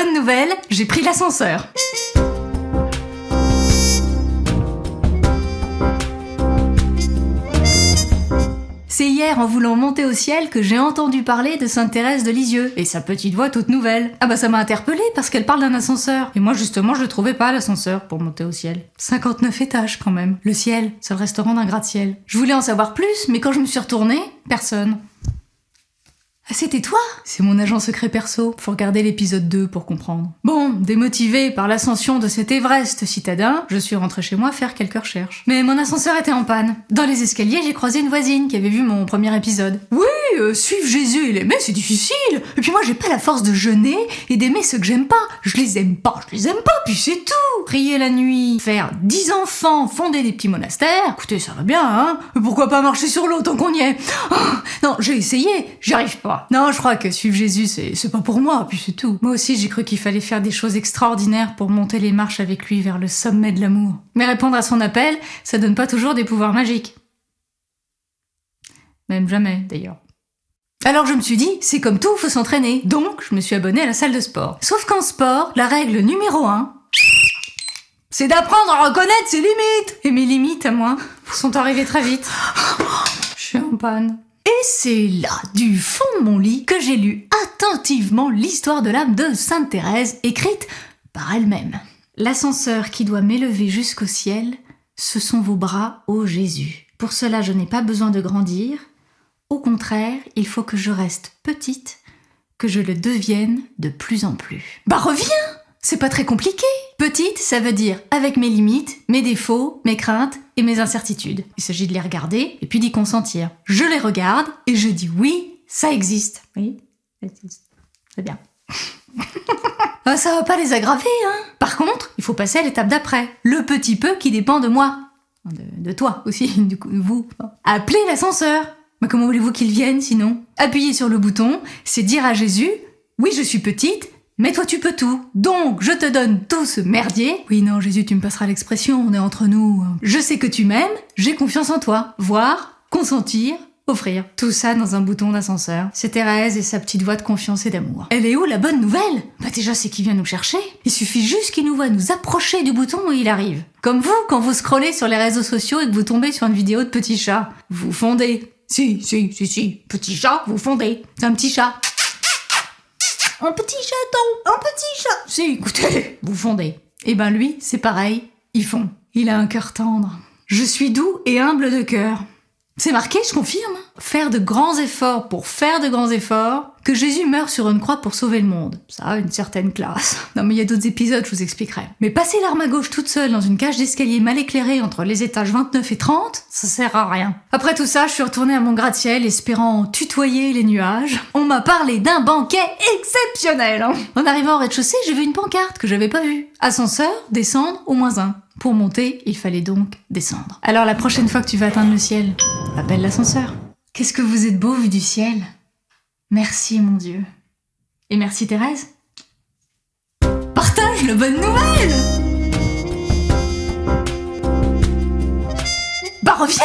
bonne nouvelle, j'ai pris l'ascenseur. C'est hier, en voulant monter au ciel, que j'ai entendu parler de Sainte Thérèse de Lisieux, et sa petite voix toute nouvelle. Ah bah ça m'a interpellée, parce qu'elle parle d'un ascenseur. Et moi justement, je le trouvais pas l'ascenseur pour monter au ciel. 59 étages quand même. Le ciel, c'est le restaurant d'un gratte-ciel. Je voulais en savoir plus, mais quand je me suis retournée, personne. Ah, c'était toi? C'est mon agent secret perso. Faut regarder l'épisode 2 pour comprendre. Bon, démotivée par l'ascension de cet Everest citadin, je suis rentrée chez moi faire quelques recherches. Mais mon ascenseur était en panne. Dans les escaliers, j'ai croisé une voisine qui avait vu mon premier épisode. Oui, suivre Jésus et l'aimer, c'est difficile. Et puis moi, j'ai pas la force de jeûner et d'aimer ceux que j'aime pas. Je les aime pas, puis c'est tout. Prier la nuit, faire 10 enfants, fonder des petits monastères. Écoutez, ça va bien, hein? Pourquoi pas marcher sur l'eau tant qu'on y est? Oh, non, j'ai essayé, j'y arrive pas. Non, je crois que suivre Jésus, c'est pas pour moi, puis c'est tout. Moi aussi, j'ai cru qu'il fallait faire des choses extraordinaires pour monter les marches avec lui vers le sommet de l'amour. Mais répondre à son appel, ça donne pas toujours des pouvoirs magiques. Même jamais, d'ailleurs. Alors je me suis dit, c'est comme tout, faut s'entraîner. Donc, je me suis abonnée à la salle de sport. Sauf qu'en sport, la règle numéro 1, c'est d'apprendre à reconnaître ses limites. Et mes limites, à moi, sont arrivées très vite. Je suis en panne. Et c'est là, du fond de mon lit, que j'ai lu attentivement l'histoire de l'âme de Sainte Thérèse, écrite par elle-même. L'ascenseur qui doit m'élever jusqu'au ciel, ce sont vos bras, ô Jésus. Pour cela, je n'ai pas besoin de grandir. Au contraire, il faut que je reste petite, que je le devienne de plus en plus. Bah reviens! C'est pas très compliqué. Petite, ça veut dire avec mes limites, mes défauts, mes craintes et mes incertitudes. Il s'agit de les regarder et puis d'y consentir. Je les regarde et je dis oui, ça existe. Oui, ça existe. C'est bien. Ça va pas les aggraver, hein. Par contre, il faut passer à l'étape d'après. Le petit peu qui dépend de moi. De toi aussi, du coup, vous. Appelez l'ascenseur. Mais comment voulez-vous qu'il vienne sinon? Appuyer sur le bouton, c'est dire à Jésus, oui, je suis petite, mais toi tu peux tout. Donc, je te donne tout ce merdier. Oui, non, Jésus, tu me passeras l'expression, on est entre nous. Je sais que tu m'aimes, j'ai confiance en toi. Voir, consentir, offrir. Tout ça dans un bouton d'ascenseur. C'est Thérèse et sa petite voix de confiance et d'amour. Elle est où la bonne nouvelle? Bah déjà, c'est qu'il vient nous chercher. Il suffit juste qu'il nous voit nous approcher du bouton et il arrive. Comme vous, quand vous scrollez sur les réseaux sociaux et que vous tombez sur une vidéo de petit chat. Vous fondez. Si. Petit chat, vous fondez. C'est un petit chat. Un petit chaton, un petit chat. Si, écoutez, vous fondez. Et ben lui, c'est pareil, il fond. Il a un cœur tendre. Je suis doux et humble de cœur. C'est marqué, je confirme. Faire de grands efforts pour faire de grands efforts. Que Jésus meure sur une croix pour sauver le monde. Ça a une certaine classe. Non mais il y a d'autres épisodes, je vous expliquerai. Mais passer l'arme à gauche toute seule dans une cage d'escalier mal éclairée entre les étages 29 et 30, ça sert à rien. Après tout ça, je suis retournée à mon gratte-ciel espérant tutoyer les nuages. On m'a parlé d'un banquet exceptionnel. En arrivant au rez-de-chaussée, j'ai vu une pancarte que j'avais pas vue. Ascenseur, descendre au -1. Pour monter, il fallait donc descendre. Alors la prochaine fois que tu vas atteindre le ciel, appelle l'ascenseur. Qu'est-ce que vous êtes beau vu du ciel. Merci mon Dieu. Et merci Thérèse. Partage la bonne nouvelle. Bah reviens.